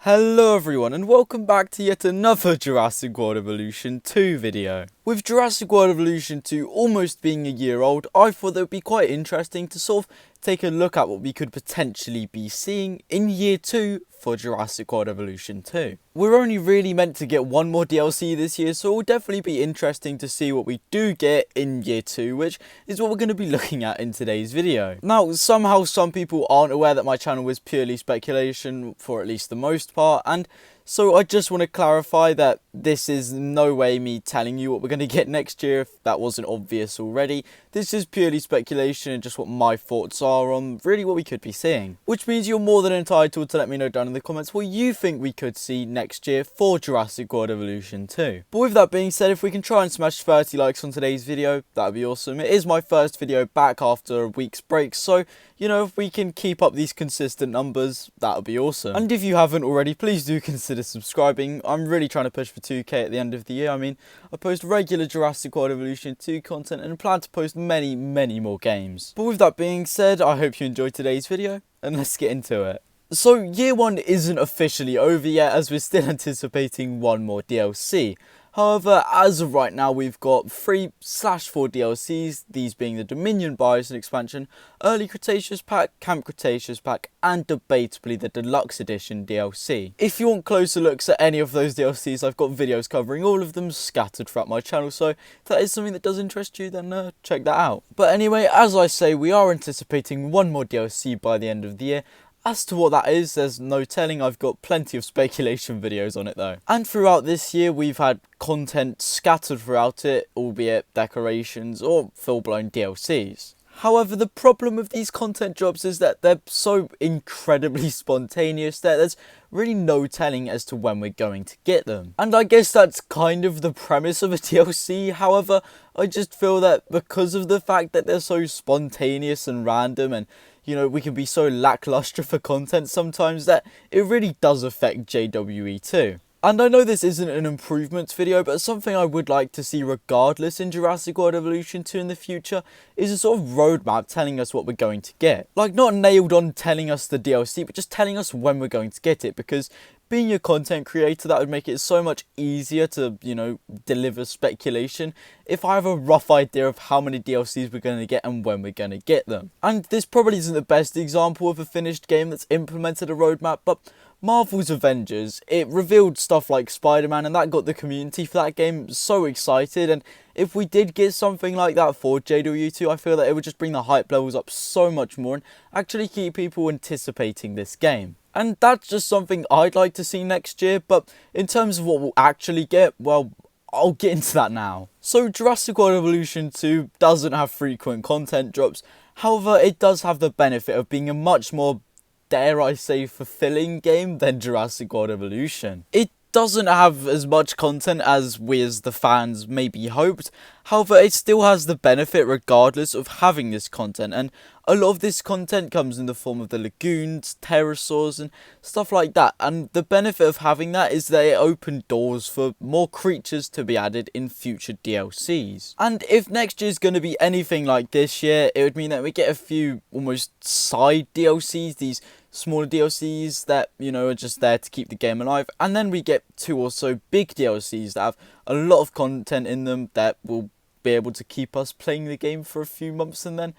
Hello everyone and welcome back to yet another Jurassic World Evolution 2 video. With Jurassic World Evolution 2 almost being a year old, I thought it would be quite interesting to sort of take a look at what we could potentially be seeing in year 2 for Jurassic World Evolution 2. We're only really meant to get one more DLC this year, so it will definitely be interesting to see what we do get in year 2, which is what we're going to be looking at in today's video. Now, somehow some people aren't aware that my channel is purely speculation for at least the most part, and so I just want to clarify that this is no way me telling you what we're going to get next year if that wasn't obvious already. This is purely speculation and just what my thoughts are on really what we could be seeing. Which means you're more than entitled to let me know down in the comments what you think we could see next year for Jurassic World Evolution 2. But with that being said, if we can try and smash 30 likes on today's video, that would be awesome. It is my first video back after a week's break, so you know, if we can keep up these consistent numbers, that would be awesome. And if you haven't already, please do consider subscribing. I'm really trying to push for 2k at the end of the year. I mean, I post regular Jurassic World Evolution 2 content and plan to post many more games. But with that being said, I hope you enjoyed today's video, and let's get into it. So, year 1 isn't officially over yet, as we're still anticipating one more DLC. However, as of right now, we've got 3/4 DLCs, these being the Dominion Biosin expansion, Early Cretaceous Pack, Camp Cretaceous Pack, and debatably the Deluxe Edition DLC. If you want closer looks at any of those DLCs, I've got videos covering all of them scattered throughout my channel, so if that is something that does interest you, then check that out. But anyway, as I say, we are anticipating one more DLC by the end of the year. As to what that is, there's no telling. I've got plenty of speculation videos on it though. And throughout this year, we've had content scattered throughout it, albeit decorations or full-blown DLCs. However, the problem with these content drops is that they're so incredibly spontaneous that there's really no telling as to when we're going to get them. And I guess that's kind of the premise of a DLC. However, I just feel that because of the fact that they're so spontaneous and random, and you know, we can be so lackluster for content sometimes, that it really does affect JWE too. And I know this isn't an improvements video, but something I would like to see regardless in Jurassic World Evolution 2 in the future is a sort of roadmap telling us what we're going to get. Like, not nailed on telling us the DLC, but just telling us when we're going to get it, because being a content creator, that would make it so much easier to, you know, deliver speculation if I have a rough idea of how many DLCs we're going to get and when we're going to get them. And this probably isn't the best example of a finished game that's implemented a roadmap, but Marvel's Avengers, it revealed stuff like Spider-Man, and that got the community for that game so excited. And if we did get something like that for JW2, I feel that it would just bring the hype levels up so much more and actually keep people anticipating this game. And that's just something I'd like to see next year, but in terms of what we'll actually get, well, I'll get into that now. So Jurassic World Evolution 2 doesn't have frequent content drops, however it does have the benefit of being a much more, dare I say, fulfilling game than Jurassic World Evolution. It doesn't have as much content as we as the fans maybe hoped, however it still has the benefit regardless of having this content, and a lot of this content comes in the form of the lagoons, pterosaurs and stuff like that, and the benefit of having that is that it opened doors for more creatures to be added in future DLCs. And if next year's going to be anything like this year, it would mean that we get a few almost side DLCs, these smaller DLCs that, you know, are just there to keep the game alive, and then we get 2 or so big DLCs that have a lot of content in them that will be able to keep us playing the game for a few months, and then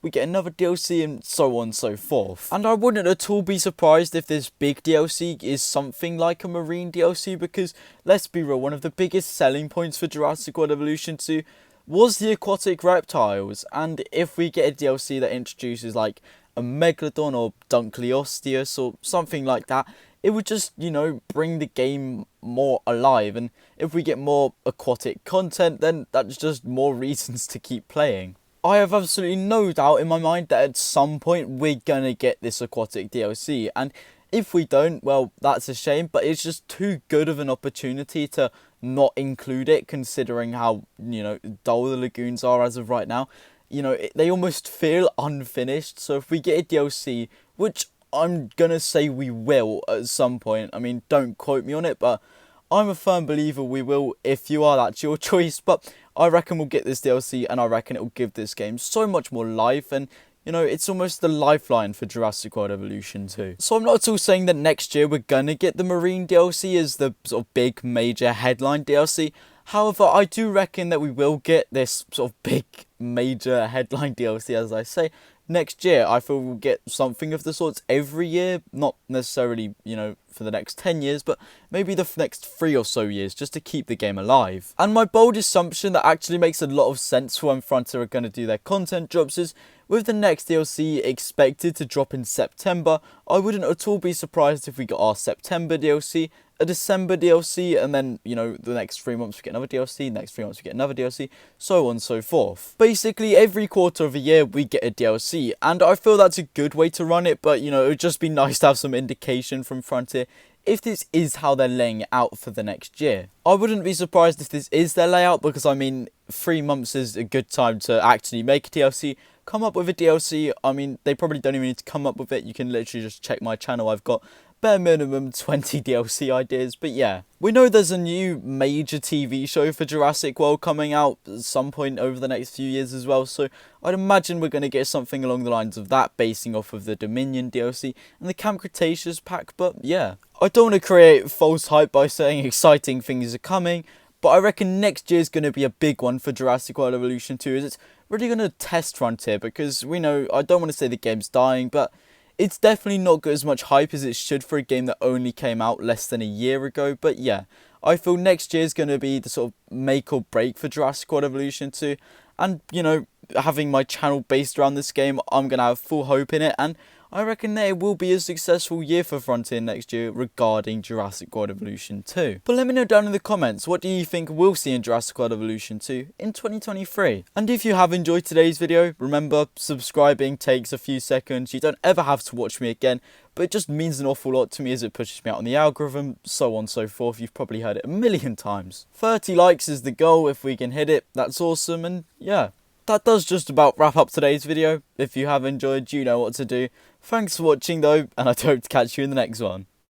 we get another DLC and so on and so forth. And I wouldn't at all be surprised if this big DLC is something like a marine DLC, because let's be real, one of the biggest selling points for Jurassic World Evolution 2 was the aquatic reptiles, and if we get a DLC that introduces like a Megalodon or Dunkleosteus or something like that, it would just, you know, bring the game more alive. And if we get more aquatic content, then that's just more reasons to keep playing. I have absolutely no doubt in my mind that at some point we're gonna get this aquatic DLC, and if we don't, well, that's a shame, but it's just too good of an opportunity to not include it, considering how, you know, dull the lagoons are as of right now. You know, they almost feel unfinished, so if we get a DLC, which I'm gonna say we will at some point, I mean, don't quote me on it, but I'm a firm believer we will. If you are, that's your choice, but I reckon we'll get this DLC, and I reckon it will give this game so much more life, and you know, it's almost the lifeline for Jurassic World Evolution 2. So I'm not at all saying that next year we're gonna get the Marine DLC as the sort of big major headline DLC. However, I do reckon that we will get this sort of big major headline DLC, as I say, next year. I feel we'll get something of the sorts every year, not necessarily, you know, for the next 10 years, but maybe the next 3 or so years, just to keep the game alive. And my bold assumption that actually makes a lot of sense for when Frontier are going to do their content drops is, with the next DLC expected to drop in September, I wouldn't at all be surprised if we got our September DLC, a December DLC, and then, you know, the next 3 months we get another DLC, next 3 months we get another DLC, so on and so forth. Basically, every quarter of a year we get a DLC, and I feel that's a good way to run it, but, you know, it would just be nice to have some indication from Frontier if this is how they're laying it out for the next year. I wouldn't be surprised if this is their layout, because, I mean, 3 months is a good time to actually make a DLC. Come up with a DLC, I mean, they probably don't even need to come up with it. You can literally just check my channel. I've got bare minimum 20 DLC ideas, but yeah. We know there's a new major TV show for Jurassic World coming out at some point over the next few years as well, so I'd imagine we're going to get something along the lines of that, basing off of the Dominion DLC and the Camp Cretaceous pack, but yeah. I don't want to create false hype by saying exciting things are coming, but I reckon next year's going to be a big one for Jurassic World Evolution 2, as it's really going to test Frontier, because we know, I don't want to say the game's dying, but it's definitely not got as much hype as it should for a game that only came out less than a year ago. But yeah, I feel next year is going to be the sort of make or break for Jurassic World Evolution 2. And, you know, having my channel based around this game, I'm going to have full hope in it. And I reckon that it will be a successful year for Frontier next year regarding Jurassic World Evolution 2. But let me know down in the comments, what do you think we'll see in Jurassic World Evolution 2 in 2023? And if you have enjoyed today's video, remember, subscribing takes a few seconds. You don't ever have to watch me again, but it just means an awful lot to me as it pushes me out on the algorithm, so on and so forth. You've probably heard it a million times. 30 likes is the goal. If we can hit it, that's awesome. And yeah, that does just about wrap up today's video. If you have enjoyed, you know what to do. Thanks for watching though, and I hope to catch you in the next one.